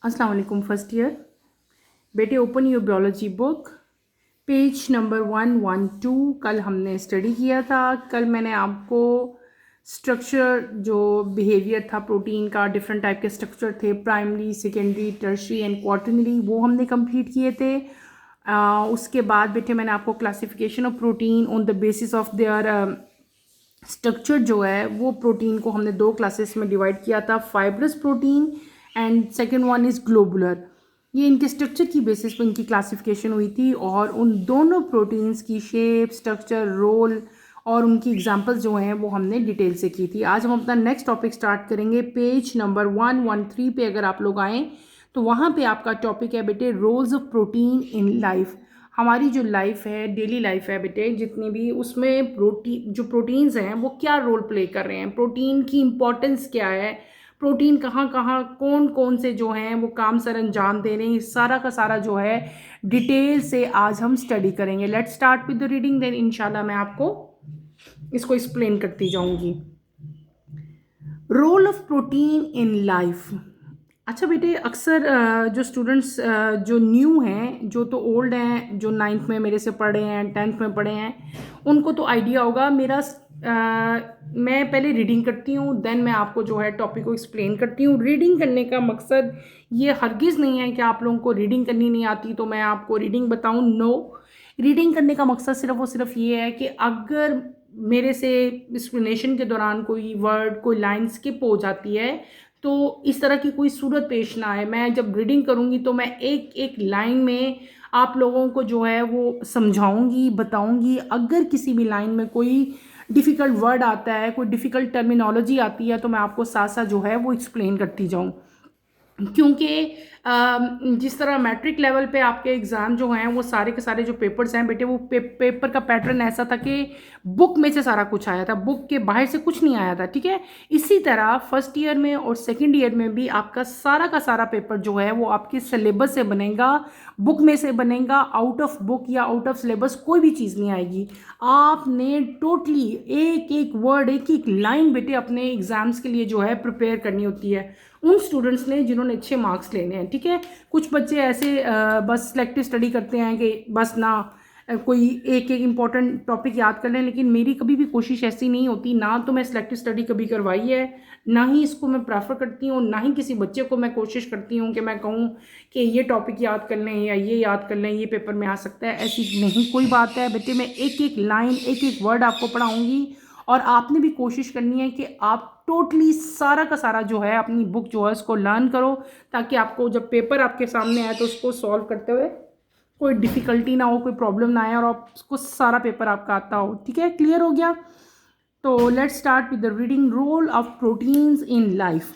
अस्सलाम वालेकुम first year. बेटे open your biology book, page number 112। कल हमने स्टडी किया था। कल मैंने आपको स्ट्रक्चर जो बिहेवियर था प्रोटीन का, डिफरेंट टाइप के स्ट्रक्चर थे, primary, secondary, tertiary and quaternary, वो हमने कंप्लीट किए थे। उसके बाद बेटे मैंने आपको classification of protein on the basis of their structure जो है वो प्रोटीन को हमने दो क्लासेस में डिवाइड किया था, fibrous protein and second one is globular. ये इनके स्ट्रक्चर की बेसिस पर इनकी क्लासिफिकेशन हुई थी और उन दोनों प्रोटीन्स की शेप, स्ट्रक्चर, रोल और उनकी एग्जांपल्स जो हैं वो हमने डिटेल से की थी। आज हम अपना नेक्स्ट टॉपिक स्टार्ट करेंगे। पेज नंबर 113 पे अगर आप लोग आएँ तो वहाँ पे आपका टॉपिक है बेटे roles of protein in life. हमारी जो लाइफ है, डेली लाइफ है बेटे, जितनी भी उसमें प्रोटीन्स हैं वो क्या रोल प्ले कर रहे हैं, प्रोटीन की इम्पोर्टेंस क्या है, प्रोटीन कहाँ कहाँ कौन कौन से जो हैं वो काम सर अंजाम दे रहे हैं, सारा का सारा जो है डिटेल से आज हम स्टडी करेंगे। Let's start with the reading, then इंशाल्लाह मैं आपको इसको एक्सप्लेन करती जाऊंगी। Role of protein in life. अच्छा बेटे, अक्सर जो स्टूडेंट्स जो न्यू हैं, जो तो ओल्ड हैं, जो 9th में मेरे से पढ़े हैं, 10th में पढ़े हैं, उनको तो आइडिया होगा। मैं पहले रीडिंग करती हूँ, देन मैं आपको जो है टॉपिक को एक्सप्लेन करती हूँ। रीडिंग करने का मकसद ये हरगिज़ नहीं है कि आप लोगों को रीडिंग करनी नहीं आती तो मैं आपको रीडिंग बताऊँ। नो, रीडिंग करने का मकसद सिर्फ और सिर्फ ये है कि अगर मेरे से एक्सप्लेनेशन के दौरान कोई वर्ड, कोई लाइन स्किप हो जाती है तो इस तरह की कोई सूरत पेश ना आए। मैं जब रीडिंग करूँगी तो मैं एक एक लाइन में आप लोगों को जो है वो समझाऊंगी, बताऊंगी। अगर किसी भी लाइन में कोई डिफ़िकल्ट वर्ड आता है, कोई डिफ़िकल्ट टर्मिनोलॉजी आती है तो मैं आपको साथ साथ जो है वो एक्सप्लेन करती जाऊँ। क्योंकि जिस तरह मैट्रिक लेवल पे आपके एग्ज़ाम जो हैं वो सारे के सारे जो पेपर्स हैं बेटे, वो पेपर का पैटर्न ऐसा था कि बुक में से सारा कुछ आया था, बुक के बाहर से कुछ नहीं आया था। ठीक है, इसी तरह फर्स्ट ईयर में और सेकंड ईयर में भी आपका सारा का सारा पेपर जो है वो आपके सिलेबस से बनेगा, बुक में से बनेगा। आउट ऑफ बुक या आउट ऑफ सिलेबस कोई भी चीज़ नहीं आएगी। आपने टोटली एक एक वर्ड, एक एक लाइन बेटे अपने एग्ज़ाम्स के लिए जो है प्रिपेयर करनी होती है, उन स्टूडेंट्स ने जिन्होंने अच्छे मार्क्स लेने हैं। ठीक है, कुछ बच्चे ऐसे बस सिलेक्टिव स्टडी करते हैं कि बस ना कोई एक एक इम्पॉर्टेंट टॉपिक याद कर लें, लेकिन मेरी कभी भी कोशिश ऐसी नहीं होती। ना तो मैं सिलेक्टिव स्टडी कभी करवाई है, ना ही इसको मैं प्रेफर करती हूँ, ना ही किसी बच्चे को मैं कोशिश करती हूँ कि मैं कहूँ कि ये टॉपिक याद कर लें या ये याद कर लें, ये पेपर में आ सकता है। ऐसी नहीं कोई बात है बेटे, मैं एक एक लाइन, एक एक वर्ड आपको पढ़ाऊँगी और आपने भी कोशिश करनी है कि आप टोटली सारा का सारा जो है अपनी बुक जो है उसको लर्न करो, ताकि आपको जब पेपर आपके सामने आए तो उसको सॉल्व करते हुए कोई डिफ़िकल्टी ना हो, कोई प्रॉब्लम ना आए और आपको सारा पेपर आपका आता हो। ठीक है, क्लियर हो गया? तो let's start with the reading. Role of proteins in life.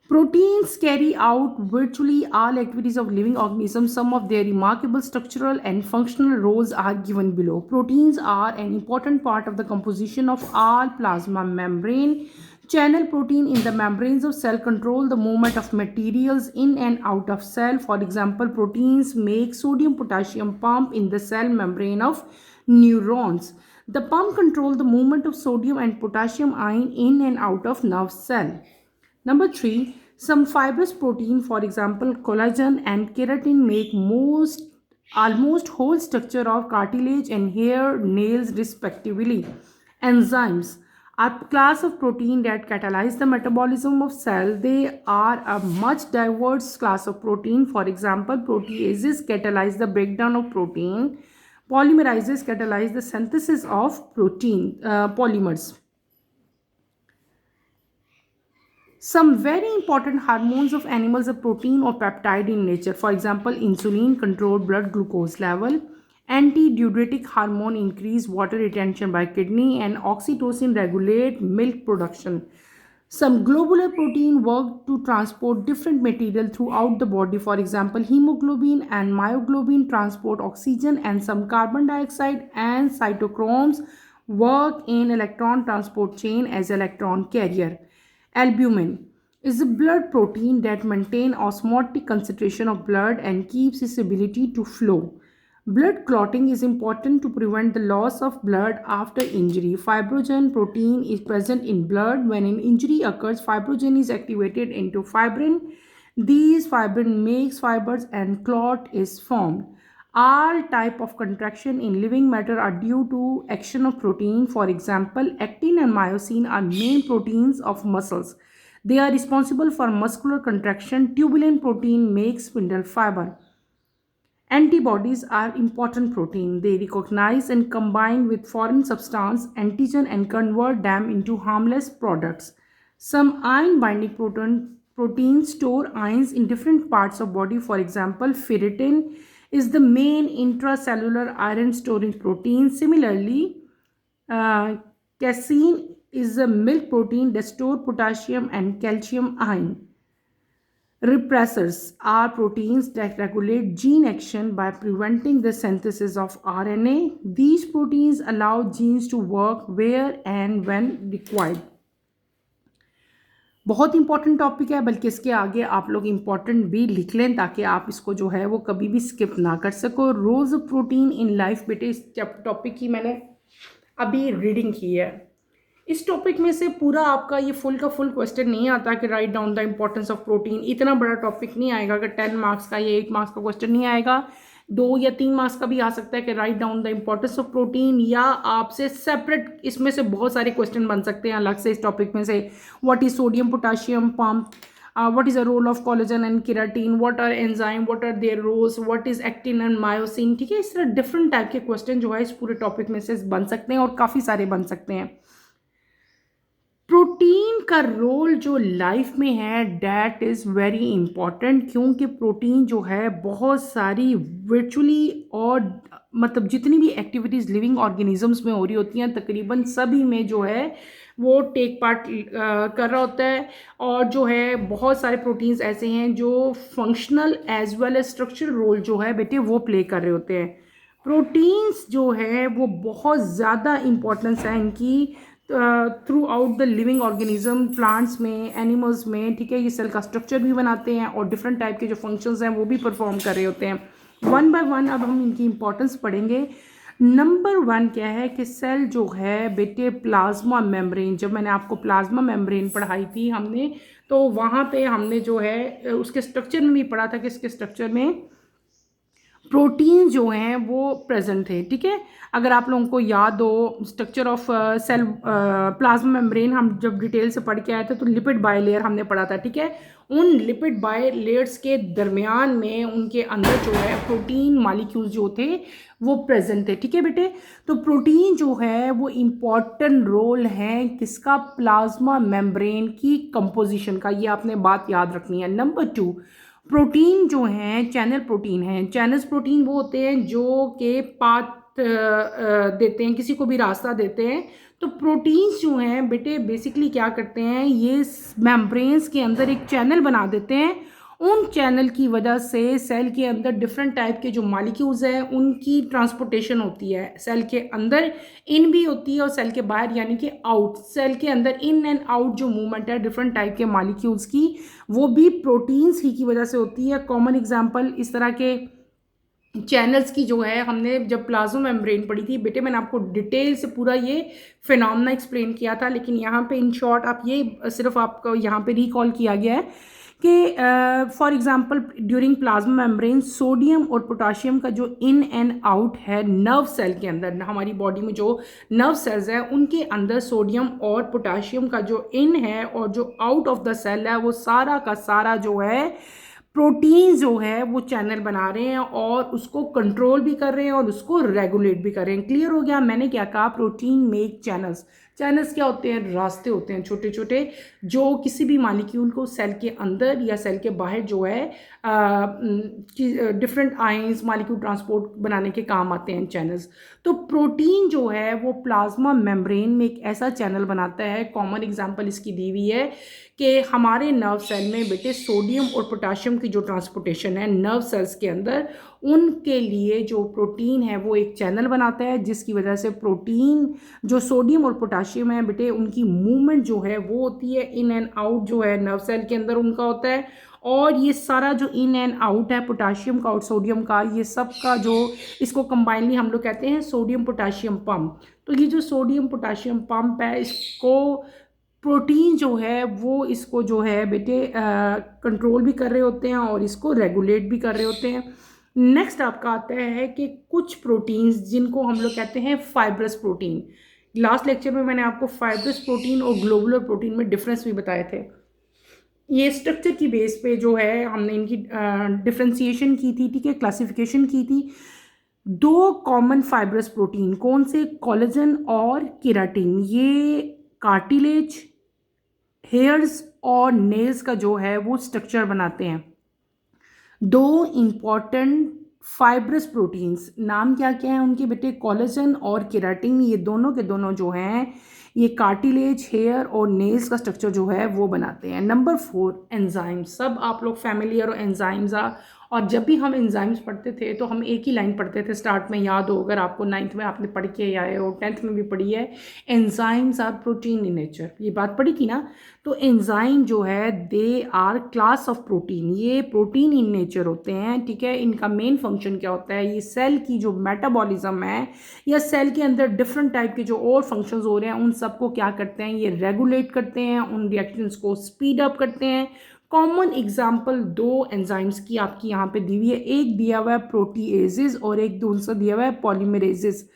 Proteins carry out virtually all activities of living organisms. Some of their remarkable structural and functional roles are given below. Proteins are an important part of the composition of all plasma membrane. Channel protein in the membranes of cell control the movement of materials in and out of cell. For example, proteins make sodium-potassium pump in the cell membrane of neurons. The pump control the movement of sodium and potassium ion in and out of nerve cell. Number 3, some fibrous protein, for example collagen and keratin, make almost whole structure of cartilage and hair, nails respectively. Enzymes are a class of protein that catalyze the metabolism of cell. They are a much diverse class of protein. For example, proteases catalyze the breakdown of protein. Polymerizes catalyze the synthesis of protein polymers. Some very important hormones of animals are protein or peptide in nature. For example, insulin control blood glucose level, antidiuretic hormone increase water retention by kidney, and oxytocin regulate milk production. Some globular protein work to transport different material throughout the body. For example, hemoglobin and myoglobin transport oxygen, and some carbon dioxide and cytochromes work in electron transport chain as electron carrier. Albumin is a blood protein that maintains osmotic concentration of blood and keeps its ability to flow. Blood clotting is important to prevent the loss of blood after injury. Fibrogen protein is present in blood. When an injury occurs, fibrogen is activated into fibrin, These fibrin makes fibers and clot is formed. All type of contraction in living matter are due to action of protein. For example, actin and myosin are main proteins of muscles. They are responsible for muscular contraction. Tubulin protein makes spindle fiber. Antibodies are important protein. They recognize and combine with foreign substance, antigen, and convert them into harmless products. Some iron binding proteins store ions in different parts of body. For example, ferritin is the main intracellular iron storing protein. Similarly, uh, casein is a milk protein that store potassium and calcium ion. Repressors are proteins that regulate gene action by preventing the synthesis of RNA. These proteins allow genes to work where and when required. बहुत important topic है, बल्कि इसके आगे आप लोग important भी लिख लें ताकि आप इसको जो है वो कभी भी स्किप ना कर सको. रोज प्रोटीन इन लाइफ, बेटे इस टॉपिक की मैंने अभी रीडिंग की है. इस टॉपिक में से पूरा आपका ये फुल का फुल क्वेश्चन नहीं आता कि write down the importance of protein. इतना बड़ा टॉपिक नहीं आएगा कि 10 मार्क्स का या 8 मार्क्स का क्वेश्चन नहीं आएगा. 2 या 3 मार्क्स का भी आ सकता है कि write down the importance of protein, या आपसे सेपरेट इसमें से बहुत सारे क्वेश्चन बन सकते हैं अलग से इस टॉपिक में से. What is sodium potassium pump, what is the role of collagen and keratin, what are enzyme, what are their roles, what is actin and myosin. ठीक है, इस तरह डिफरेंट टाइप के क्वेश्चन जो है इस पूरे टॉपिक में से बन सकते हैं और काफ़ी सारे बन सकते हैं. प्रोटीन का रोल जो लाइफ में है डैट इज़ वेरी इंपॉर्टेंट, क्योंकि प्रोटीन जो है बहुत सारी वर्चुअली और मतलब जितनी भी एक्टिविटीज़ लिविंग ऑर्गेनिजम्स में हो रही होती हैं तकरीबन सभी में जो है वो टेक पार्ट कर रहा होता है. और जो है बहुत सारे प्रोटीन्स ऐसे हैं जो functional as well as structural role जो है बेटे वो प्ले कर रहे होते हैं. प्रोटीन्स जो है वो बहुत ज़्यादा इम्पोर्टेंस है इनकी through out the living organism, plants में, एनिमल्स में. ठीक है, ये सेल का स्ट्रक्चर भी बनाते हैं और डिफरेंट टाइप के जो फंक्शंस हैं वो भी परफॉर्म कर रहे होते हैं. वन बाय वन अब हम इनकी इंपॉर्टेंस पढ़ेंगे. नंबर 1 क्या है कि सेल जो है बेटे प्लाज्मा मेम्ब्रेन. जब मैंने आपको प्लाज्मा मेम्ब्रेन पढ़ाई थी हमने, तो वहाँ पे हमने जो है उसके स्ट्रक्चर में भी पढ़ा था कि इसके स्ट्रक्चर में प्रोटीन जो हैं वो प्रेजेंट थे. ठीक है, अगर आप लोगों को याद हो structure of cell plasma membrane हम जब डिटेल से पढ़ के आए थे तो लिपिड बायलेयर हमने पढ़ा था. ठीक है, उन लिपिड बायलेयर्स के दरमियान में उनके अंदर जो है प्रोटीन मॉलिक्यूल्स जो थे वो प्रेजेंट थे. ठीक है बेटे, तो प्रोटीन जो है वो इम्पॉर्टेंट रोल है किसका, प्लाज्मा मेम्ब्रेन की कंपोजिशन का. ये आपने बात याद रखनी है. नंबर 2, प्रोटीन जो हैं चैनल प्रोटीन हैं. चैनल्स प्रोटीन वो होते हैं जो के पाथ देते हैं, किसी को भी रास्ता देते हैं. तो प्रोटीन्स जो हैं बेटे बेसिकली क्या करते हैं, ये मेम्ब्रेन्स के अंदर एक चैनल बना देते हैं. उन चैनल की वजह से सेल के अंदर डिफरेंट टाइप के जो मॉलिक्यूल्स हैं उनकी ट्रांसपोर्टेशन होती है. सेल के अंदर इन भी होती है और सेल के बाहर यानी कि आउट. सेल के अंदर इन एंड आउट जो मूवमेंट है डिफरेंट टाइप के मॉलिक्यूल्स की, वो भी प्रोटीन्स ही की वजह से होती है. कॉमन एग्जांपल इस तरह के चैनल्स की जो है हमने जब प्लाज्मा मेम्ब्रेन पढ़ी थी बेटे, मैंने आपको डिटेल से पूरा ये फिनोमेना एक्सप्लेन किया था, लेकिन यहाँ पे इन शॉर्ट आप ये सिर्फ आपको यहाँ पे रिकॉल किया गया है कि for example during plasma membrane sodium और पोटाशियम का जो इन एंड आउट है नर्व सेल के अंदर, हमारी बॉडी में जो नर्व सेल्स हैं उनके अंदर सोडियम और पोटाशियम का जो इन है और जो आउट ऑफ द सेल है वो सारा का सारा जो है प्रोटीन जो है वो चैनल बना रहे हैं और उसको कंट्रोल भी कर रहे हैं और उसको रेगुलेट भी कर रहे हैं. क्लियर हो गया मैंने क्या कहा, प्रोटीन मेक चैनल्स. चैनल्स क्या होते हैं, रास्ते होते हैं छोटे छोटे जो किसी भी मॉलिक्यूल को सेल के अंदर या सेल के बाहर जो है डिफरेंट आयंस मॉलिक्यूल ट्रांसपोर्ट बनाने के काम आते हैं चैनल्स. तो प्रोटीन जो है वो प्लाज्मा मेम्ब्रेन में एक ऐसा चैनल बनाता है. कॉमन एग्जांपल इसकी दी हुई है कि हमारे नर्व सेल में बेटे सोडियम और पोटाशियम की जो ट्रांसपोर्टेशन है नर्व सेल्स के अंदर, उनके लिए जो प्रोटीन है वो एक चैनल बनाता है, जिसकी वजह से प्रोटीन जो सोडियम और पोटाशियम है बेटे उनकी मूवमेंट जो है वो होती है. इन एंड आउट जो है नर्व सेल के अंदर उनका होता है. और ये सारा जो इन एंड आउट है पोटाशियम का और सोडियम का, ये सब का जो इसको कंबाइनली हम लोग कहते हैं सोडियम पोटाशियम पंप. तो ये जो सोडियम पोटाशियम पंप है इसको प्रोटीन जो है वो इसको जो है बेटे कंट्रोल भी कर रहे होते हैं और इसको रेगुलेट भी कर रहे होते हैं। नेक्स्ट आपका आता है कि कुछ प्रोटीन्स जिनको हम लोग कहते हैं फाइब्रस प्रोटीन। लास्ट लेक्चर में मैंने आपको फाइब्रस प्रोटीन और ग्लोबुलर प्रोटीन में डिफरेंस भी बताए थे। ये स्ट्रक्चर की बेस पे जो है हमने इनकी डिफ्रेंसिएशन की थी, ठीक है, क्लासिफिकेशन की थी। दो कॉमन फाइब्रस प्रोटीन कौन से, कोलेजन और केराटिन, ये कार्टिलेज, हेयर्स और नेल्स का जो है वो स्ट्रक्चर बनाते हैं। दो इम्पॉर्टेंट फाइब्रस प्रोटीन्स, नाम क्या क्या है उनके बेटे, कोलेजन और केराटिन, ये दोनों के दोनों जो हैं ये कार्टिलेज, हेयर और नेल्स का स्ट्रक्चर जो है वो बनाते हैं। Number 4 enzymes. सब आप लोग फैमिलियर हो एंजाइम्स और जब भी हम एंजाइम्स पढ़ते थे तो हम एक ही लाइन पढ़ते थे स्टार्ट में, याद हो अगर आपको 9th में आपने पढ़ के आए हो, 10th में भी पढ़ी है, enzymes are protein in nature, ये बात पढ़ी थी ना। तो एंजाइम जो है they are class of protein, ये प्रोटीन इन नेचर होते हैं, ठीक है। इनका मेन फंक्शन क्या होता है, ये सेल की जो मेटाबॉलिज्म है या सेल के अंदर डिफरेंट टाइप के जो और फंक्शंस हो रहे हैं उन सबको क्या करते हैं, ये रेगुलेट करते हैं, उन रिएक्शंस को स्पीड अप करते हैं। कॉमन एग्जाम्पल दो एंजाइम्स की आपकी यहाँ पे दी हुई है, एक दिया हुआ है प्रोटीएजेस और एक दूसरा दिया हुआ है पॉलीमरेजेस।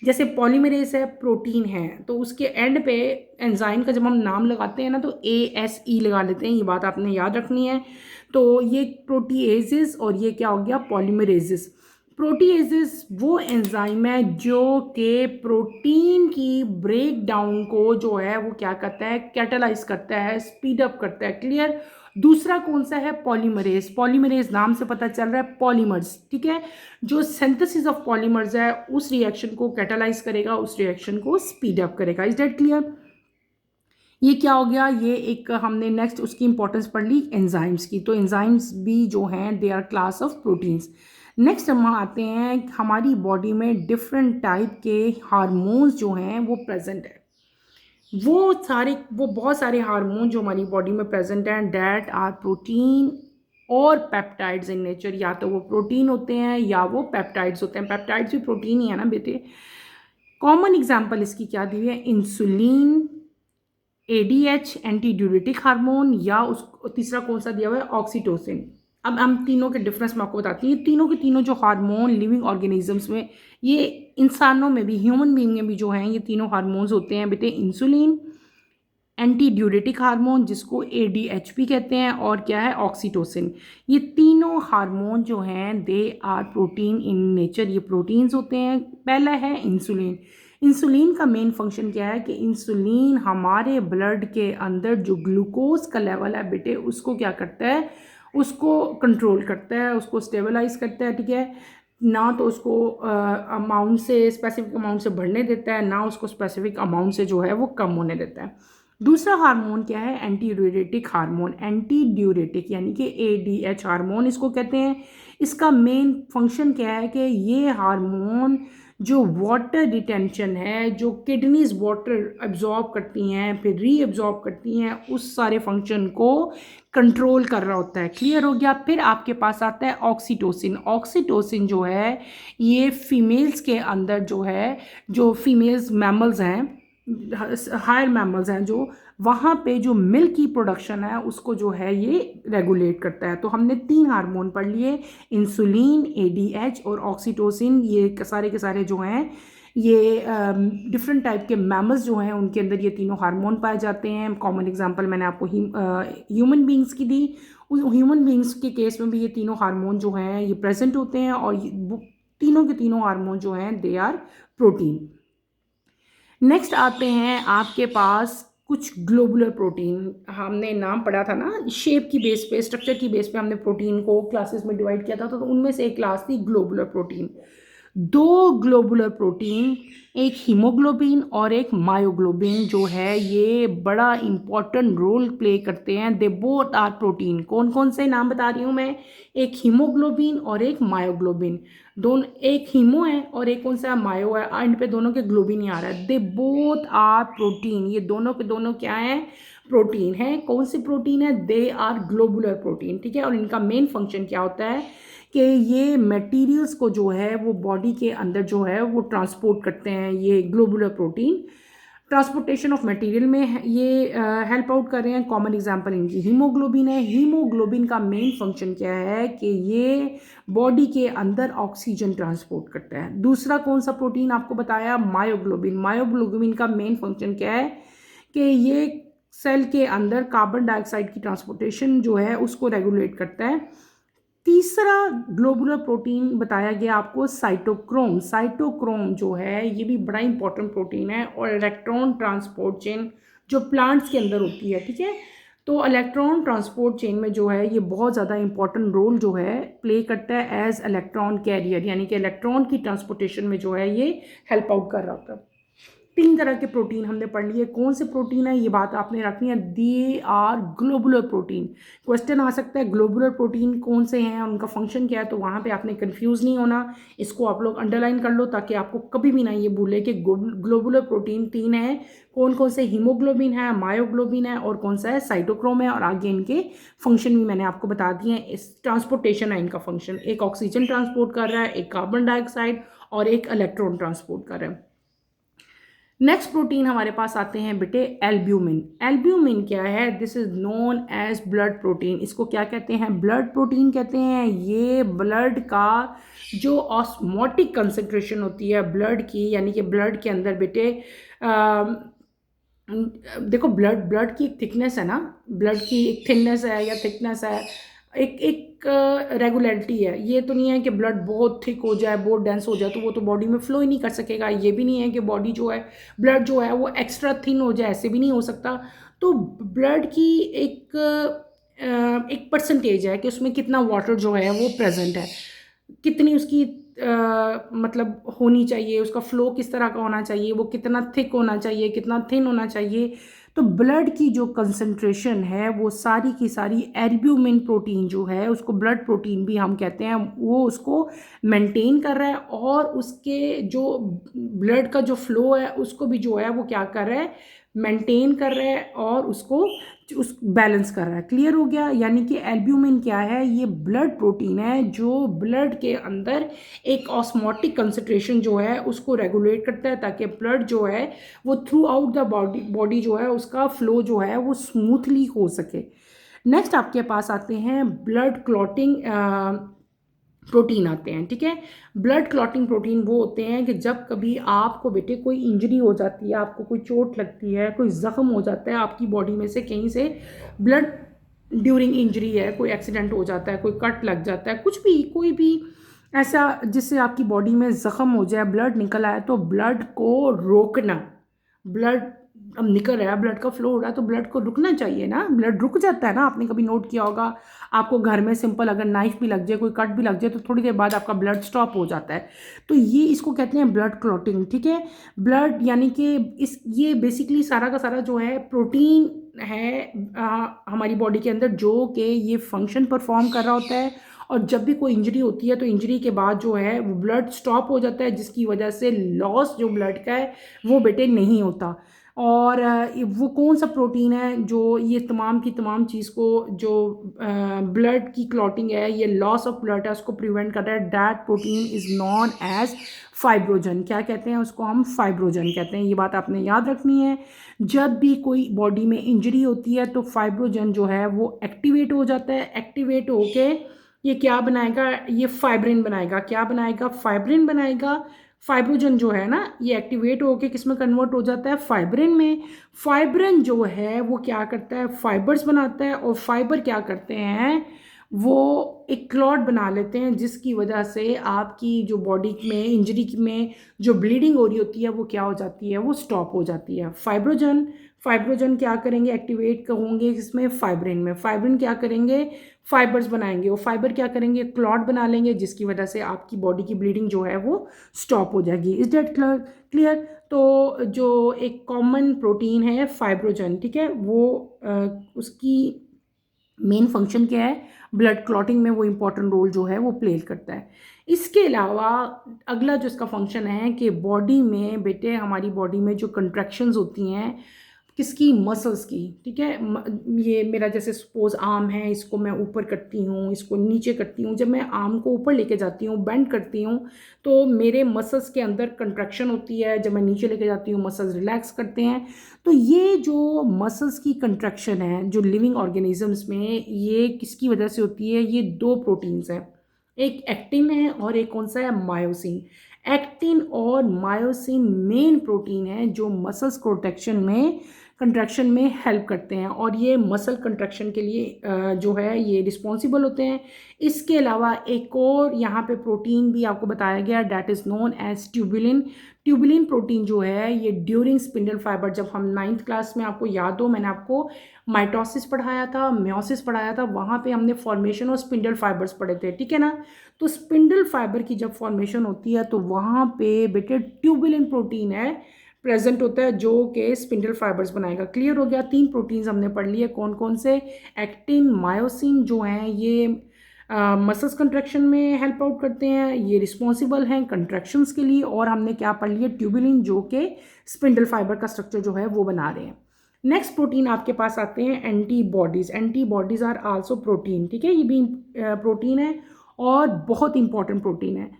जैसे पॉलीमरेज है, प्रोटीन है, तो उसके एंड पे एंजाइम का जब हम नाम लगाते हैं ना तो ASE लगा लेते हैं, ये बात आपने याद रखनी है। तो ये प्रोटीएजेस और ये क्या हो गया, पॉलीमरेजेस। प्रोटीएजेस वो एंजाइम है जो कि प्रोटीन की ब्रेक डाउन को जो है वो क्या करता है, कैटालाइज करता है, स्पीड अप करता है, क्लियर। दूसरा कौन सा है, पॉलीमरेज। पॉलीमरेज नाम से पता चल रहा है पॉलीमर्स, ठीक है, जो सिंथेसिस ऑफ पॉलीमर्स है उस रिएक्शन को कैटालाइज करेगा, उस रिएक्शन को स्पीड अप करेगा। Is that clear. ये क्या हो गया, ये एक हमने नेक्स्ट उसकी इंपॉर्टेंस पढ़ ली एंजाइम्स की। तो एंजाइम्स भी जो हैं they are class of proteins. Next हम आते हैं, हमारी बॉडी में डिफरेंट टाइप के हार्मोन्स जो हैं वो प्रेजेंट है। वो बहुत सारे हार्मोन जो हमारी बॉडी में प्रेजेंट हैं डैट आर प्रोटीन और पेप्टाइड्स इन नेचर, या तो वो प्रोटीन होते हैं या वो पेप्टाइड्स होते हैं। पेप्टाइड्स भी प्रोटीन ही है ना बेटे। कॉमन एग्जांपल इसकी क्या दी हुई है, insulin, ADH anti diuretic hormone, या उस तीसरा कौन सा दिया हुआ है, ऑक्सीटोसिन। अब हम तीनों के डिफरेंस मैं आपको बताती हूँ। तीनों के तीनों जो हार्मोन लिविंग ऑर्गेनिजम्स में, ये इंसानों में भी, ह्यूमन बीइंग में भी जो हैं ये तीनों हार्मोन्स होते हैं बेटे, इंसुलिन, एंटी ड्यूरेटिक हार्मोन जिसको ADH भी कहते हैं, और क्या है, ऑक्सीटोसिन। ये तीनों हार्मोन जो हैं they are protein in nature, ये प्रोटीन्स होते हैं। पहला है इंसुलिन। इंसुलिन का मेन फंक्शन क्या है कि इंसुलिन हमारे ब्लड के अंदर जो ग्लूकोज का लेवल है बेटे उसको क्या करता है, उसको कंट्रोल करता है, उसको स्टेबलाइज करता है, ठीक है। ना तो उसको अमाउंट से, स्पेसिफिक अमाउंट से बढ़ने देता है, ना उसको स्पेसिफिक अमाउंट से जो है वो कम होने देता है। दूसरा हार्मोन क्या है, anti diuretic hormone. Anti diuretic यानी कि ADH हार्मोन इसको कहते हैं। इसका मेन फंक्शन क्या है कि ये हार्मोन जो वाटर रिटेंशन है, जो किडनीज वाटर एब्जॉर्ब करती हैं फिर रीएब्जॉर्ब करती हैं, उस सारे फंक्शन को कंट्रोल कर रहा होता है। क्लियर हो गया। फिर आपके पास आता है ऑक्सीटोसिन। ऑक्सीटोसिन जो है ये फीमेल्स के अंदर जो है, जो फीमेल्स मैमल्स हैं, हायर मैमल्स हैं, जो वहाँ पे जो मिल्क की प्रोडक्शन है उसको जो है ये रेगुलेट करता है। तो हमने 3 हार्मोन पढ़ लिए, इंसुलिन, ADH और ऑक्सीटोसिन। ये सारे के सारे जो हैं ये डिफरेंट टाइप के मैमल्स जो हैं उनके अंदर ये तीनों हार्मोन पाए जाते हैं। कॉमन एग्जांपल मैंने आपको ह्यूमन बींग्स की दी। उस ह्यूमन बींग्स के केस में भी ये तीनों हार्मोन जो हैं ये प्रेजेंट होते हैं, और तीनों के तीनों हार्मोन जो हैं दे आर प्रोटीन। नेक्स्ट आते हैं आपके पास कुछ ग्लोबुलर प्रोटीन। हमने नाम पढ़ा था ना, शेप की बेस पे, स्ट्रक्चर की बेस पे हमने प्रोटीन को क्लासेस में डिवाइड किया था, तो उनमें से एक क्लास थी ग्लोबुलर प्रोटीन। 2 ग्लोबुलर प्रोटीन, एक हीमोग्लोबिन और एक मायोग्लोबिन जो है ये बड़ा इंपॉर्टेंट रोल प्ले करते हैं। They both are protein. कौन कौन से नाम बता रही हूँ मैं, एक हीमोग्लोबिन और एक मायोग्लोबिन। दोनों, एक हीमो है और एक कौन सा मायो है, एंड पे दोनों के ग्लोबिन ही आ रहा है। They both are protein. ये दोनों के दोनों क्या है, प्रोटीन है। कौन सी प्रोटीन है, दे आर ग्लोबुलर प्रोटीन, ठीक है। और इनका मेन फंक्शन क्या होता है कि ये मटेरियल्स को जो है वो बॉडी के अंदर जो है वो ट्रांसपोर्ट करते हैं, ये globular protein. Transportation of material में ये हेल्प आउट कर रहे हैं। कॉमन एग्जांपल इनकी हीमोग्लोबिन है। हीमोग्लोबिन का मेन फंक्शन क्या है कि ये बॉडी के अंदर ऑक्सीजन ट्रांसपोर्ट करता है। दूसरा कौन सा प्रोटीन आपको बताया, मायोग्लोबिन। मायोग्लोबिन का मेन फंक्शन क्या है कि ये सेल के अंदर कार्बन डाइऑक्साइड की ट्रांसपोर्टेशन जो है उसको रेगुलेट करता है। तीसरा ग्लोबुलर प्रोटीन बताया गया आपको साइटोक्रोम। साइटोक्रोम जो है ये भी बड़ा इंपॉर्टेंट प्रोटीन है और इलेक्ट्रॉन ट्रांसपोर्ट चेन जो प्लांट्स के अंदर होती है, ठीक है। तो इलेक्ट्रॉन ट्रांसपोर्ट चेन में जो है ये बहुत ज़्यादा इंपॉर्टेंट रोल जो है प्ले करता है एज इलेक्ट्रॉन कैरियर, यानी कि इलेक्ट्रॉन की ट्रांसपोर्टेशन में जो है ये हेल्प आउट कर रहा होता है। 3 तरह के प्रोटीन हमने पढ़ लिए। कौन से प्रोटीन है ये बात आपने रखनी है, they are globular protein. Question आ सकता है ग्लोबुलर प्रोटीन कौन से हैं, उनका फंक्शन क्या है, तो वहाँ पे आपने कंफ्यूज नहीं होना। इसको आप लोग अंडरलाइन कर लो ताकि आपको कभी भी ना ये भूले कि ग्लोबुलर प्रोटीन 3 है। कौन कौन से, हीमोग्लोबिन है, मायोग्लोबिन है और कौन सा है, साइटोक्रोम है। और आगे इनके फंक्शन भी मैंने आपको बता दिए हैं। इस ट्रांसपोर्टेशन है इनका फंक्शन, एक ऑक्सीजन ट्रांसपोर्ट कर रहा है, एक कार्बन डाइऑक्साइड और एक इलेक्ट्रॉन ट्रांसपोर्ट कर रहा है। नेक्स्ट प्रोटीन हमारे पास आते हैं बेटे एल्ब्यूमिन। एल्ब्यूमिन क्या है, this is known as blood protein. इसको क्या कहते हैं, ब्लड प्रोटीन कहते हैं। ये ब्लड का जो ऑस्मोटिक कंसंट्रेशन होती है ब्लड की, यानी कि ब्लड के अंदर बेटे देखो ब्लड की एक थिकनेस है ना, ब्लड की एक थिकनेस है या थिकनेस है, एक रेगुलरिटी है। ये तो नहीं है कि ब्लड बहुत थिक हो जाए, बहुत डेंस हो जाए तो वो तो बॉडी में फ्लो ही नहीं कर सकेगा। ये भी नहीं है कि बॉडी जो है, ब्लड जो है वो एक्स्ट्रा थिन हो जाए, ऐसे भी नहीं हो सकता। तो ब्लड की एक परसेंटेज है कि उसमें कितना वाटर जो है वो प्रेजेंट है, कितनी उसकी मतलब होनी चाहिए, उसका फ्लो किस तरह का होना चाहिए, वो कितना थिक होना चाहिए, कितना थिन होना चाहिए। तो ब्लड की जो कंसंट्रेशन है वो सारी की सारी एल्ब्यूमिन प्रोटीन जो है, उसको ब्लड प्रोटीन भी हम कहते हैं, वो उसको मेंटेन कर रहा है। और उसके जो ब्लड का जो फ्लो है उसको भी जो है वो क्या कर रहा है, मेंटेन कर रहा है और उसको उस बैलेंस कर रहा है। क्लियर हो गया। यानी कि एल्ब्यूमिन क्या है, ये ब्लड प्रोटीन है जो ब्लड के अंदर एक ऑस्मोटिक कंसंट्रेशन जो है उसको रेगुलेट करता है ताकि ब्लड जो है वो थ्रू आउट द बॉडी जो है उसका फ्लो जो है वो स्मूथली हो सके। नेक्स्ट आपके पास आते हैं ब्लड क्लॉटिंग प्रोटीन आते हैं, ठीक है। ब्लड क्लॉटिंग प्रोटीन वो होते हैं कि जब कभी आपको बेटे कोई इंजरी हो जाती है, आपको कोई चोट लगती है, कोई ज़ख्म हो जाता है आपकी बॉडी में से कहीं से, ब्लड ड्यूरिंग इंजरी है, कोई एक्सीडेंट हो जाता है, कोई कट लग जाता है, कुछ भी कोई भी ऐसा जिससे आपकी बॉडी में ज़ख्म हो जाए, ब्लड निकल आए, तो ब्लड को रोकना, ब्लड अब निकल रहा है, ब्लड का फ्लो हो रहा है तो ब्लड को रुकना चाहिए ना, ब्लड रुक जाता है ना। आपने कभी नोट किया होगा, आपको घर में सिंपल अगर नाइफ भी लग जाए, कोई कट भी लग जाए तो थोड़ी देर बाद आपका ब्लड स्टॉप हो जाता है। तो ये इसको कहते हैं ब्लड क्लॉटिंग, ठीक है। ब्लड यानी कि ये बेसिकली सारा का सारा जो है प्रोटीन है हमारी बॉडी के अंदर जो कि ये फंक्शन परफॉर्म कर रहा होता है। और जब भी कोई इंजरी होती है तो इंजरी के बाद जो है वो ब्लड स्टॉप हो जाता है, जिसकी वजह से लॉस जो ब्लड का है वो बेटे नहीं होता। और वो कौन सा प्रोटीन है जो ये तमाम की तमाम चीज़ को, जो ब्लड की क्लॉटिंग है, ये लॉस ऑफ ब्लड है उसको प्रिवेंट कर रहा है। That protein is known as fibrinogen. क्या कहते हैं उसको, हम फाइब्रोजन कहते हैं। ये बात आपने याद रखनी है। जब भी कोई बॉडी में इंजरी होती है तो फाइब्रोजन जो है वो एक्टिवेट हो जाता है। एक्टिवेट होके ये क्या बनाएगा, ये फाइब्रिन बनाएगा। क्या बनाएगा, फाइब्रिन बनाएगा। फाइब्रोजन जो है ना ये एक्टिवेट होके किस में कन्वर्ट हो जाता है, फाइब्रिन में। फाइब्रिन जो है वो क्या करता है, फाइबर्स बनाता है। और फाइबर क्या करते हैं, वो एक क्लॉट बना लेते हैं, जिसकी वजह से आपकी जो बॉडी में इंजरी में जो ब्लीडिंग हो रही होती है वो क्या हो जाती है, वो स्टॉप हो जाती है। फाइब्रोजन क्या करेंगे, एक्टिवेट होंगे इसमें, फाइब्रिन में। फाइब्रिन क्या करेंगे, फाइबर्स बनाएंगे। वो फाइबर क्या करेंगे, क्लॉट बना लेंगे, जिसकी वजह से आपकी बॉडी की ब्लीडिंग जो है वो स्टॉप हो जाएगी। Is that clear. तो जो एक कॉमन प्रोटीन है फाइब्रोजन, ठीक है, वो उसकी मेन फंक्शन क्या है, ब्लड क्लॉटिंग में वो इंपॉर्टेंट रोल जो है वो प्ले करता है। इसके अलावा अगला जो इसका फंक्शन है कि बॉडी में बेटे, हमारी बॉडी में जो कंट्रैक्शंस होती हैं, किसकी, मसल्स की, ठीक है। ये मेरा जैसे सपोज आर्म है, इसको मैं ऊपर करती हूँ, इसको नीचे करती हूँ, जब मैं आर्म को ऊपर लेके जाती हूँ, बेंड करती हूँ, तो मेरे मसल्स के अंदर कंट्रैक्शन होती है, जब मैं नीचे लेके जाती हूँ मसल्स रिलैक्स करते हैं। तो ये जो मसल्स की कंट्रैक्शन है जो लिविंग ऑर्गेनिजम्स में, ये किसकी वजह से होती है, ये दो प्रोटीन्स हैं, एक एक्टिन है और एक कौन सा है, मायोसिन। एक्टिन और मायोसिन मेन प्रोटीन है जो मसल्स कंट्रैक्शन में हेल्प करते हैं, और ये मसल कंट्रैक्शन के लिए जो है ये रिस्पॉन्सिबल होते हैं। इसके अलावा एक और यहाँ पे प्रोटीन भी आपको बताया गया, that is known as tubulin. Tubulin protein जो है ये ड्यूरिंग स्पिंडल फाइबर, जब हम 9th क्लास में, आपको याद हो मैंने आपको माइटोसिस पढ़ाया था, म्योसिस पढ़ाया था, वहाँ पे हमने फॉर्मेशन ऑफ स्पिंडल फाइबर्स पढ़े थे, ठीक है ना। तो स्पिंडल फाइबर की जब फॉर्मेशन होती है तो वहाँ पे बेटे ट्यूबुलिन प्रोटीन है प्रेजेंट होता है जो कि स्पिंडल फाइबर्स बनाएगा। क्लियर हो गया, 3 प्रोटीन्स हमने पढ़ लिए, कौन कौन से, एक्टिन, मायोसिन जो हैं ये मसल्स कंट्रैक्शन में हेल्प आउट करते हैं, ये रिस्पॉन्सिबल हैं कंट्रैक्शंस के लिए, और हमने क्या पढ़ लिया, ट्यूबुलिन जो कि स्पिंडल फाइबर का स्ट्रक्चर जो है वो बना रहे हैं। नेक्स्ट प्रोटीन आपके पास आते हैं antibodies. Antibodies are also protein, ठीक है, ये भी प्रोटीन है और बहुत इंपॉर्टेंट प्रोटीन है।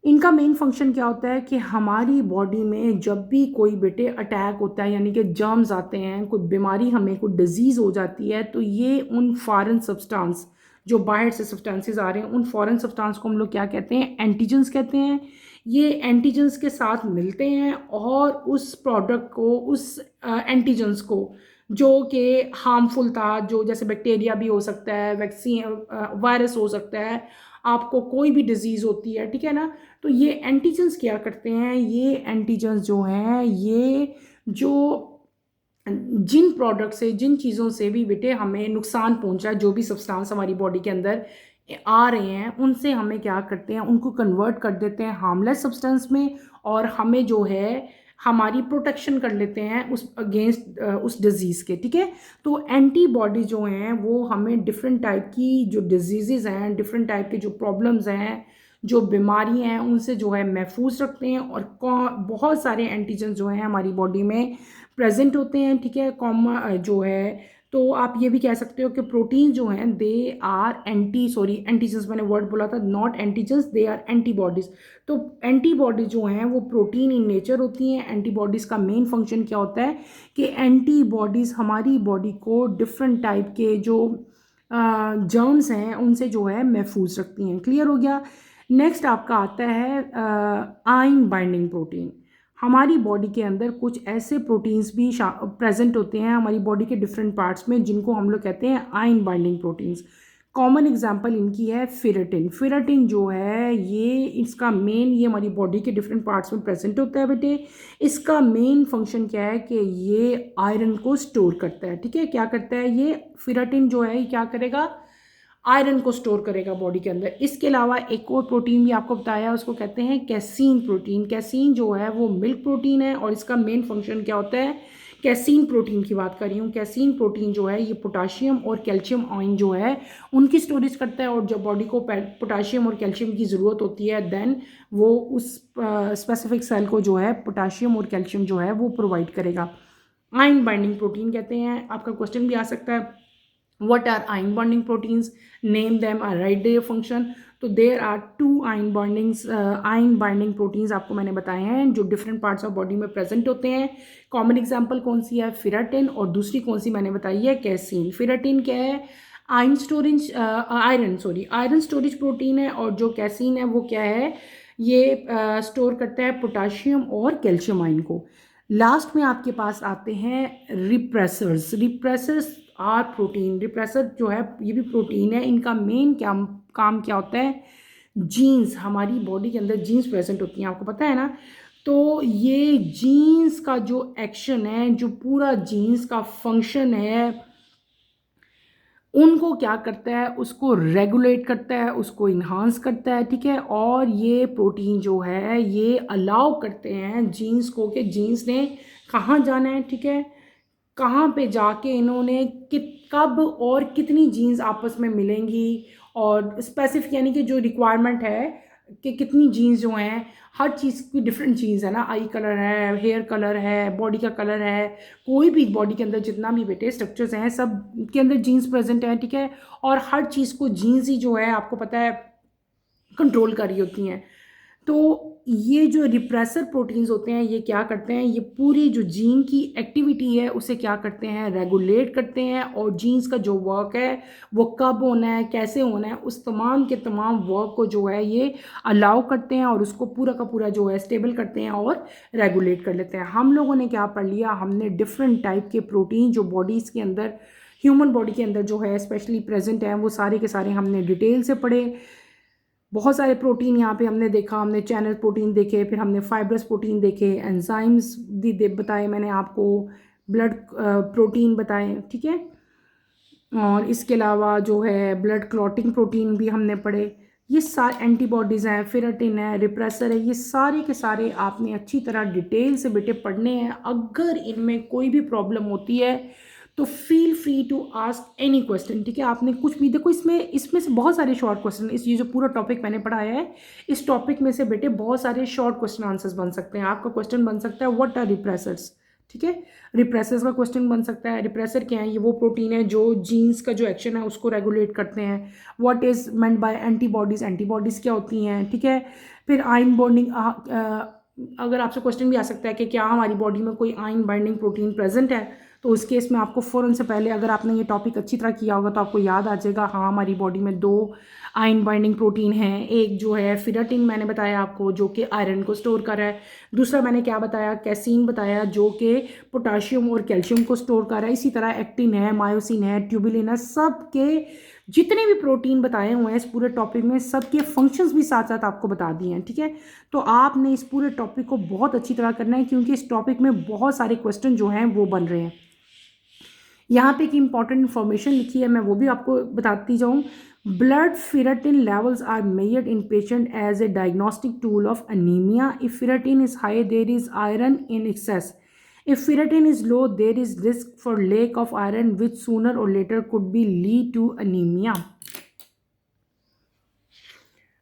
इनका मेन फंक्शन क्या होता है कि हमारी बॉडी में जब भी कोई बेटे अटैक होता है, यानी कि जर्म्स आते हैं, कोई बीमारी, हमें कोई डिजीज़ हो जाती है, तो ये उन फॉरेन सब्सटेंस जो बाहर से सब्सटेंसेस आ रहे हैं, उन फॉरेन सब्सटेंस को हम लोग क्या कहते हैं, एंटीजेंस कहते हैं। ये एंटीजेंस के साथ मिलते हैं और उस प्रोडक्ट को, उस एंटीजेंस को जो कि हार्मफुल था, जो जैसे बैक्टीरिया भी हो सकता है, वैक्सीन, वायरस हो सकता है, आपको कोई भी डिजीज़ होती है, ठीक है ना। तो ये एंटीजेंस क्या करते हैं, ये एंटीजेंस जो हैं ये जो जिन प्रोडक्ट से, जिन चीज़ों से भी बेटे हमें नुकसान पहुंचा है, जो भी सब्सटेंस हमारी बॉडी के अंदर आ रहे हैं, उनसे हमें क्या करते हैं, उनको कन्वर्ट कर देते हैं हार्मलेस सब्सटेंस में, और हमें जो है हमारी प्रोटेक्शन कर लेते हैं उस अगेंस्ट उस डिज़ीज़ के, ठीक है। तो एंटीबॉडी जो हैं वो हमें डिफरेंट टाइप की जो डिजीज़ हैं, डिफरेंट टाइप के जो प्रॉब्लम्स हैं, जो बीमारियां हैं, उनसे जो है महफूज रखते हैं, और बहुत सारे एंटीजन जो हैं हमारी बॉडी में प्रेजेंट होते हैं, ठीक है। कॉमन जो है, तो आप ये भी कह सकते हो कि प्रोटीन जो हैं दे आर एंटीजेंस, मैंने वर्ड बोला था, not antigens, they are antibodies. तो एंटीबॉडी जो हैं वो प्रोटीन इन नेचर होती हैं। एंटीबॉडीज़ का मेन फंक्शन क्या होता है कि एंटीबॉडीज़ हमारी बॉडी को डिफरेंट टाइप के जो जर्म्स हैं उनसे जो है महफूज रखती हैं। क्लियर हो गया। नेक्स्ट आपका आता है आयन बाइंडिंग प्रोटीन। हमारी बॉडी के अंदर कुछ ऐसे प्रोटीन्स भी प्रेजेंट होते हैं हमारी बॉडी के डिफरेंट पार्ट्स में, जिनको हम लोग कहते हैं ion binding proteins. Common example इनकी है फेरेटिन। फेरेटिन जो है ये, इसका मेन, ये हमारी बॉडी के डिफरेंट पार्ट्स में प्रेजेंट होता है बेटे। इसका मेन फंक्शन क्या है कि ये आयरन को स्टोर करता है, ठीक है। क्या करता है ये फेरेटिन जो है, ये क्या करेगा, आयरन को स्टोर करेगा बॉडी के अंदर। इसके अलावा एक और प्रोटीन भी आपको बताया, उसको कहते हैं कैसीन प्रोटीन। कैसीन जो है वो मिल्क प्रोटीन है, और इसका मेन फंक्शन क्या होता है, कैसीन प्रोटीन की बात कर रही हूँ। कैसीन प्रोटीन जो है ये पोटाशियम और कैल्शियम आयन जो है उनकी स्टोरेज करता है, और जब बॉडी को पोटाशियम और कैल्शियम की ज़रूरत होती है, देन वो उस स्पेसिफिक सेल को जो है पोटाशियम और कैल्शियम जो है वो प्रोवाइड करेगा। आयन बाइंडिंग प्रोटीन कहते हैं। आपका क्वेश्चन भी आ सकता है, what are ion bonding proteins, name them or write their function। तो there are two ion binding proteins आपको मैंने बताए हैं जो डिफरेंट पार्ट्स ऑफ बॉडी में प्रेजेंट होते हैं। कॉमन एग्जांपल कौन सी है, फेरेटिन, और दूसरी कौन सी मैंने बताई है, कैसीन। फेरेटिन क्या है, आयरन स्टोरेज प्रोटीन है, और जो कैसीन है वो क्या है, ये स्टोर करता है पोटाशियम और कैल्शियम आयन को। लास्ट में आपके पास आते हैं रिप्रेसर्स। रिप्रेसर्स आर प्रोटीन। रिप्रेसर जो है ये भी प्रोटीन है। इनका मेन काम क्या होता है, जीन्स, हमारी बॉडी के अंदर जीन्स प्रेजेंट होती हैं, आपको पता है ना। तो ये जीन्स का जो एक्शन है, जो पूरा जीन्स का फंक्शन है, उनको क्या करता है, उसको रेगुलेट करता है, उसको इन्हांस करता है, ठीक है। और ये प्रोटीन जो है ये अलाउ करते हैं जीन्स को कि जीन्स ने कहाँ जाना है, ठीक है, कहाँ पे जाके इन्होंने कब और कितनी जीन्स आपस में मिलेंगी, और स्पेसिफिक यानी कि जो रिक्वायरमेंट है कि कितनी जीन्स जो हैं, हर चीज़ की डिफरेंट चीज़ है ना, आई कलर है, हेयर कलर है, बॉडी का कलर है, कोई भी बॉडी के अंदर जितना भी बेटे स्ट्रक्चर्स हैं सब के अंदर जीन्स प्रेजेंट है, ठीक है। और हर चीज़ को जीन्स ही जो है आपको पता है कंट्रोल कर रही होती हैं। तो ये जो रिप्रेसर प्रोटीन्स होते हैं ये क्या करते हैं, ये पूरी जो जीन की एक्टिविटी है उसे क्या करते हैं, रेगुलेट करते हैं। और जीन्स का जो वर्क है वो कब होना है, कैसे होना है, उस तमाम के तमाम वर्क को जो है ये अलाउ करते हैं और उसको पूरा का पूरा जो है स्टेबल करते हैं और रेगुलेट कर लेते हैं। हम लोगों ने क्या पढ़ लिया, हमने डिफरेंट टाइप के प्रोटीन जो बॉडीज़ के अंदर, ह्यूमन बॉडी के अंदर जो है स्पेशली प्रेजेंट हैं, वो सारे के सारे हमने डिटेल से पढ़े। बहुत सारे प्रोटीन यहाँ पे हमने देखा, हमने चैनल प्रोटीन देखे, फिर हमने फाइब्रस प्रोटीन देखे, एंजाइम्स भी बताए मैंने आपको, ब्लड प्रोटीन बताए, ठीक है। और इसके अलावा जो है ब्लड क्लॉटिंग प्रोटीन भी हमने पढ़े। ये सारे एंटीबॉडीज़ हैं, फेराटिन है, रिप्रेसर है, ये सारे के सारे आपने अच्छी तरह डिटेल से बेटे पढ़ने हैं। अगर इनमें कोई भी प्रॉब्लम होती है तो feel free to ask any question, ठीक है। आपने कुछ भी देखो, इसमें इसमें से बहुत सारे शॉर्ट क्वेश्चन, इस ये जो पूरा टॉपिक मैंने पढ़ाया है, इस टॉपिक में से बेटे बहुत सारे शॉर्ट क्वेश्चन आंसर्स बन सकते हैं। आपका क्वेश्चन बन सकता है व्हाट आर रिप्रेसर्स, ठीक है। रिप्रेसर्स का क्वेश्चन बन सकता है, रिप्रेसर क्या है, ये वो प्रोटीन है जो जीन्स का जो एक्शन है उसको रेगुलेट करते हैं। What is meant by antibodies, antibodies क्या होती हैं, ठीक है। फिर आयन बॉन्डिंग, अगर आपसे क्वेश्चन भी आ सकता है कि क्या हमारी बॉडी में कोई आयन बाइंडिंग प्रोटीन प्रेजेंट है, तो उस केस में आपको फ़ौरन से पहले, अगर आपने ये टॉपिक अच्छी तरह किया होगा तो आपको याद आ जाएगा, हाँ हमारी बॉडी में दो आयन बाइंडिंग प्रोटीन हैं। एक जो है फेराटिन मैंने बताया आपको जो कि आयरन को स्टोर कर रहा है, दूसरा मैंने क्या बताया, कैसीन बताया जो कि पोटाशियम और कैल्शियम को स्टोर कर रहा है। इसी तरह एक्टिन है, मायोसिन है, ट्यूबुलिन है, सब के जितने भी प्रोटीन बताए हुए हैं इस पूरे टॉपिक में, सबके फंक्शंस भी साथ साथ आपको बता दिए हैं, ठीक है। तो आपने इस पूरे टॉपिक को बहुत अच्छी तरह करना है क्योंकि इस टॉपिक में बहुत सारे क्वेश्चन जो हैं वो बन रहे हैं। यहाँ पे एक इंपॉर्टेंट इन्फॉर्मेशन लिखी है, मैं वो भी आपको बताती जाऊँ। Blood ferritin levels are measured in patient as a diagnostic tool of anaemia. If ferritin is high there is iron in excess, if ferritin is low there is risk for lack of iron which sooner or later could be lead to anemia।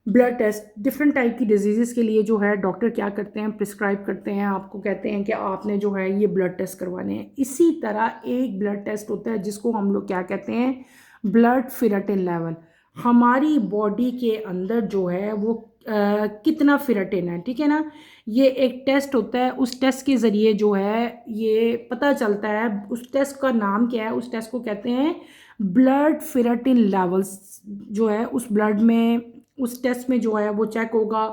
Blood taste different type की disease के लिए जो है doctor क्या करते हैं, prescribe करते हैं, आपको कहते हैं कि आपने जो है ये ब्लड टेस्ट करवाने हैं। इसी तरह एक ब्लड टेस्ट होता है जिसको हम लोग क्या कहते हैं, ब्लड फेराटिन लेवल। हमारी बॉडी के अंदर जो है वो कितना फेराटिन है, ठीक है ना। ये एक टेस्ट होता है, उस टेस्ट के ज़रिए जो है ये पता चलता है। उस टेस्ट का नाम क्या है, उस टेस्ट को कहते हैं ब्लड फेराटिन लेवल्स। जो है उस ब्लड में, उस टेस्ट में जो है वो चेक होगा।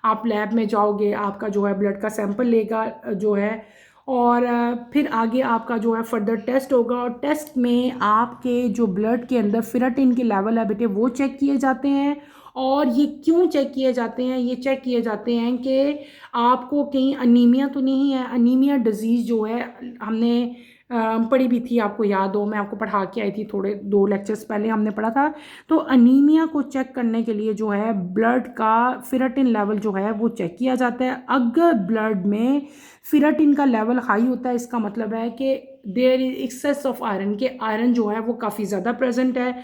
आप लैब में जाओगे, आपका जो है ब्लड का सैंपल लेगा जो है, और फिर आगे आपका जो है फर्दर टेस्ट होगा। और टेस्ट में आपके जो ब्लड के अंदर फेराटिन के लेवल है बेटे वो चेक किए जाते हैं। और ये क्यों चेक किए जाते हैं, ये चेक किए जाते हैं कि आपको कहीं अनीमिया तो नहीं है। अनीमिया डिजीज़ जो है हमने पढ़ी भी थी, आपको याद हो, मैं आपको पढ़ा के आई थी थोड़े 2 लेक्चर्स पहले हमने पढ़ा था। तो अनीमिया को चेक करने के लिए जो है ब्लड का फेराटिन लेवल जो है वो चेक किया जाता है। अगर ब्लड में फेराटिन का लेवल हाई होता है इसका मतलब है कि there is excess of iron, के आयरन जो है वो काफ़ी ज़्यादा प्रेजेंट है।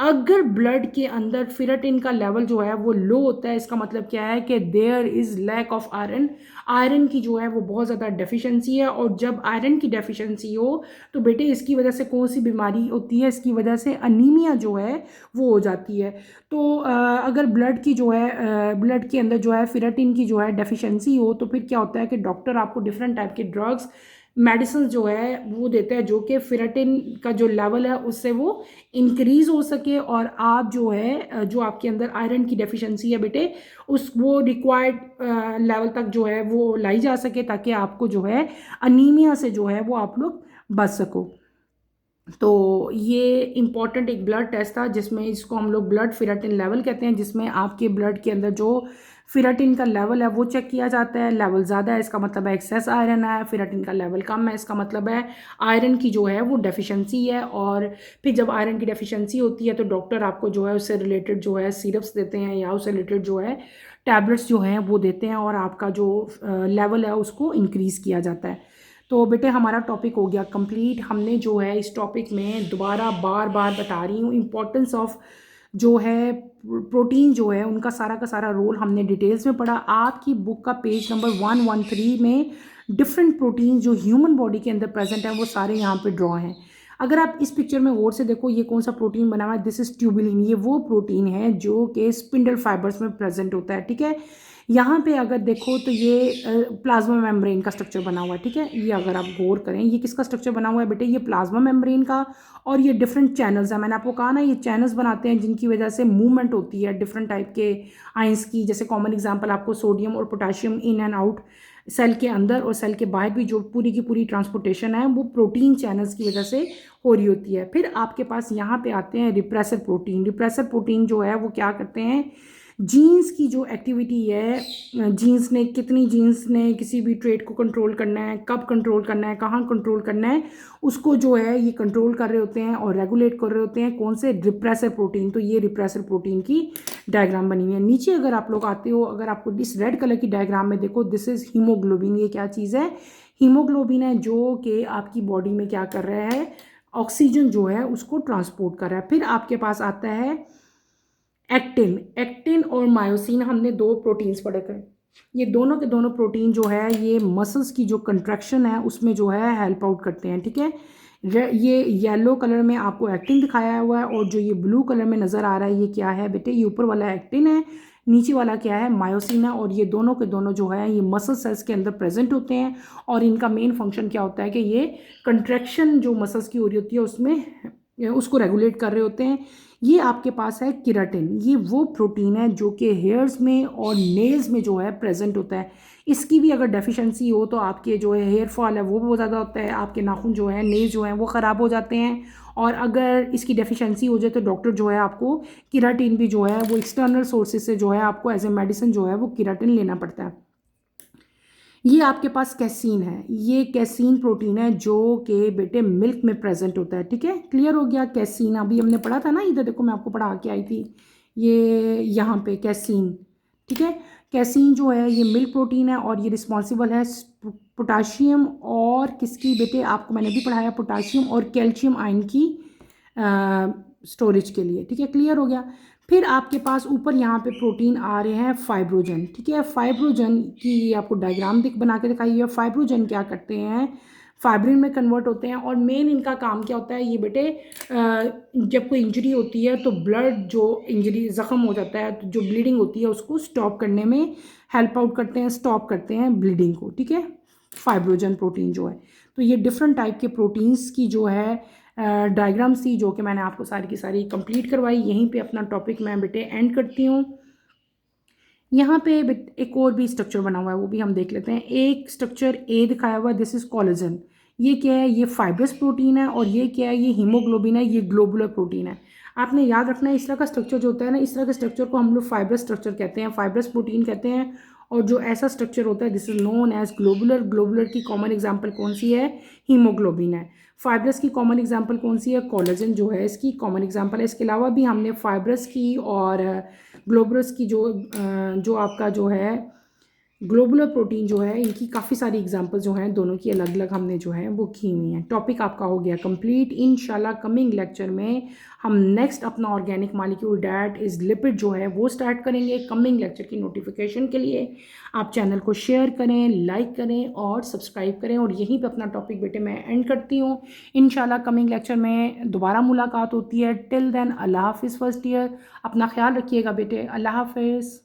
अगर ब्लड के अंदर फेराटिन का लेवल जो है वो लो होता है इसका मतलब क्या है कि there is lack of iron, iron की जो है वो बहुत ज़्यादा डेफिशिएंसी है। और जब आयरन की डेफिशिएंसी हो तो बेटे इसकी वजह से कौन सी बीमारी होती है, इसकी वजह से अनीमिया जो है वो हो जाती है। तो अगर ब्लड की जो है ब्लड के अंदर जो है फेराटिन की जो है डेफिशिएंसी हो तो फिर क्या होता है कि डॉक्टर आपको डिफरेंट टाइप के ड्रग्स, मेडिसिन जो है वो देता है जो कि फेराटिन का जो लेवल है उससे वो इंक्रीज़ हो सके और आप जो है जो आपके अंदर आयरन की डेफिशिएंसी है बेटे उस वो रिक्वायर्ड लेवल तक जो है वो लाई जा सके ताकि आपको जो है अनीमिया से जो है वो आप लोग बच सको। तो ये इम्पॉर्टेंट एक ब्लड टेस्ट था जिसमें इसको हम लोग ब्लड फेराटिन लेवल कहते हैं, जिसमें आपके ब्लड के अंदर जो फेराटिन का लेवल है वो चेक किया जाता है। लेवल ज़्यादा है इसका मतलब है एक्सेस आयरन है, फेराटिन का लेवल कम है इसका मतलब है आयरन की जो है वो डेफिशिएंसी है। और फिर जब आयरन की डेफिशिएंसी होती है तो डॉक्टर आपको जो है उससे रिलेटेड जो है सिरप्स देते हैं या उससे रिलेटेड जो है टैबलेट्स जो हैं वो देते हैं और आपका जो लेवल है उसको इंक्रीज़ किया जाता है। तो बेटे हमारा टॉपिक हो गया कंप्लीट। हमने जो है इस टॉपिक में दोबारा बार बार बता रही हूँ इम्पोर्टेंस ऑफ जो है प्रोटीन जो है उनका सारा का सारा रोल हमने डिटेल्स में पढ़ा। आपकी बुक का पेज नंबर 113 में डिफरेंट प्रोटीन जो ह्यूमन बॉडी के अंदर प्रेजेंट है वो सारे यहाँ पे ड्रॉ हैं। अगर आप इस पिक्चर में गौर से देखो, ये कौन सा प्रोटीन बना हुआ है, दिस इज ट्यूबुलिन। ये वो प्रोटीन है जो कि स्पिंडल फाइबर्स में प्रेजेंट होता है, ठीक है। यहाँ पे अगर देखो तो ये प्लाज्मा मेम्ब्रेन का स्ट्रक्चर बना हुआ है, ठीक है। ये अगर आप गौर करें, ये किसका स्ट्रक्चर बना हुआ है बेटे, ये प्लाज्मा मेम्ब्रेन का। और ये डिफरेंट चैनल्स है, मैंने आपको कहा ना ये चैनल्स बनाते हैं जिनकी वजह से मूवमेंट होती है डिफरेंट टाइप के आइंस की। जैसे कॉमन एग्जांपल आपको सोडियम और potassium in and out cell के अंदर और सेल के बाहर भी जो पूरी की पूरी ट्रांसपोर्टेशन है वो प्रोटीन चैनल्स की वजह से हो रही होती है। फिर आपके पास यहाँ पे आते हैं रिप्रेसर प्रोटीन। रिप्रेसर प्रोटीन जो है वो क्या करते हैं, जीन्स की जो एक्टिविटी है, जीन्स ने कितनी जीन्स ने किसी भी ट्रेट को कंट्रोल करना है, कब कंट्रोल करना है, कहाँ कंट्रोल करना है, उसको जो है ये कंट्रोल कर रहे होते हैं और रेगुलेट कर रहे होते हैं कौन से, रिप्रेसर प्रोटीन। तो ये रिप्रेसर प्रोटीन की डायग्राम बनी हुई है। नीचे अगर आप लोग आते हो, अगर आपको इस रेड कलर की डायग्राम में देखो, दिस इज हीमोग्लोबिन। ये क्या चीज़ है, हीमोग्लोबिन है जो कि आपकी बॉडी में क्या कर रहा है, ऑक्सीजन जो है उसको ट्रांसपोर्ट कर रहा है। फिर आपके पास आता है एक्टिन। एक्टिन और मायोसिन हमने दो प्रोटीन्स पढ़े थे। ये दोनों के दोनों प्रोटीन जो है ये मसल्स की जो कंट्रैक्शन है उसमें जो है हेल्प आउट करते हैं, ठीक है। ये येलो कलर में आपको एक्टिन दिखाया हुआ है और जो ये ब्लू कलर में नज़र आ रहा है ये क्या है बेटे, ये ऊपर वाला एक्टिन है, नीचे वाला क्या है, मायोसिन है। और ये दोनों के दोनों जो है ये मसल सेल्स के अंदर प्रेजेंट होते हैं और इनका मेन फंक्शन क्या होता है कि ये कंट्रैक्शन जो मसल्स की हो रही होती है उसमें उसको रेगुलेट कर रहे होते हैं। ये आपके पास है केराटिन। ये वो प्रोटीन है जो कि हेयर्स में और नेल्स में जो है प्रेजेंट होता है। इसकी भी अगर डेफिशिएंसी हो तो आपके जो है हेयर फॉल है वो बहुत ज़्यादा होता है, आपके नाखून जो है, नेल्स जो हैं वो ख़राब हो जाते हैं। और अगर इसकी डेफिशिएंसी हो जाए तो डॉक्टर जो है आपको केराटिन भी जो है वो एक्सटर्नल सोर्सेज से जो है आपको एज ए मेडिसिन जो है वो केराटिन लेना पड़ता है। ये आपके पास कैसीन है। ये कैसीन प्रोटीन है जो कि बेटे मिल्क में प्रेजेंट होता है, ठीक है। क्लियर हो गया, कैसीन अभी हमने पढ़ा था ना, इधर देखो मैं आपको पढ़ा के आई थी, ये यहाँ पे कैसीन, ठीक है। कैसीन जो है ये मिल्क प्रोटीन है और ये रिस्पॉन्सिबल है पोटाशियम और किसकी बेटे, आपको मैंने भी पढ़ाया, पोटाशियम और कैल्शियम आयन की स्टोरेज के लिए, ठीक है। क्लियर हो गया। फिर आपके पास ऊपर यहाँ पे प्रोटीन आ रहे हैं फाइब्रोजन, ठीक है। फाइब्रोजन की आपको डायग्राम बना के दिखाई है। फाइब्रोजन क्या करते हैं, फाइब्रिन में कन्वर्ट होते हैं और मेन इनका काम क्या होता है, ये बेटे जब कोई इंजरी होती है तो ब्लड जो इंजरी ज़ख़म हो जाता है तो जो ब्लीडिंग होती है उसको स्टॉप करने में हेल्प आउट करते हैं, स्टॉप करते हैं ब्लीडिंग को, ठीक है। फाइब्रोजन प्रोटीन जो है, तो ये डिफरेंट टाइप के प्रोटीन्स की जो है डायग्राम सी जो कि मैंने आपको सारी की सारी कंप्लीट करवाई। यहीं पे अपना टॉपिक मैं बेटे एंड करती हूँ। यहाँ पे एक और भी स्ट्रक्चर बना हुआ है वो भी हम देख लेते हैं। एक स्ट्रक्चर ए दिखाया हुआ है, दिस इज कोलेजन। ये क्या है, ये फाइब्रस प्रोटीन है। और ये क्या है, ये हीमोग्लोबिन है, ये ग्लोबुलर प्रोटीन है। आपने याद रखना है इस तरह का स्ट्रक्चर जो होता है ना, इस तरह के स्ट्रक्चर को हम लोग फाइब्रस स्ट्रक्चर कहते हैं, फाइब्रस प्रोटीन कहते हैं। और जो ऐसा स्ट्रक्चर होता है this is known as globular. Globular की कॉमन एग्जांपल कौन सी है, हीमोग्लोबिन है। फाइब्रस की कॉमन एग्जांपल कौन सी है, कोलेजन जो है इसकी कॉमन एग्जांपल है। इसके अलावा भी हमने फाइब्रस की और ग्लोबुलस की जो आपका जो है ग्लोबुलर प्रोटीन जो है इनकी काफ़ी सारी एग्जांपल जो हैं दोनों की अलग अलग हमने जो है वो की हुई हैं। टॉपिक आपका हो गया कंप्लीट। इंशाल्लाह कमिंग लेक्चर में हम नेक्स्ट अपना organic molecule that is lipid जो है वो स्टार्ट करेंगे। कमिंग लेक्चर की नोटिफिकेशन के लिए आप चैनल को शेयर करें, लाइक करें और सब्सक्राइब करें। और यहीं पर अपना टॉपिक बेटे मैं एंड करती हूँ। इंशाल्लाह कमिंग लेक्चर में दोबारा मुलाकात होती है। टिल देन अल्लाह हाफिज़ फर्स्ट ईयर। अपना ख्याल रखिएगा बेटे, अल्लाह हाफिज़।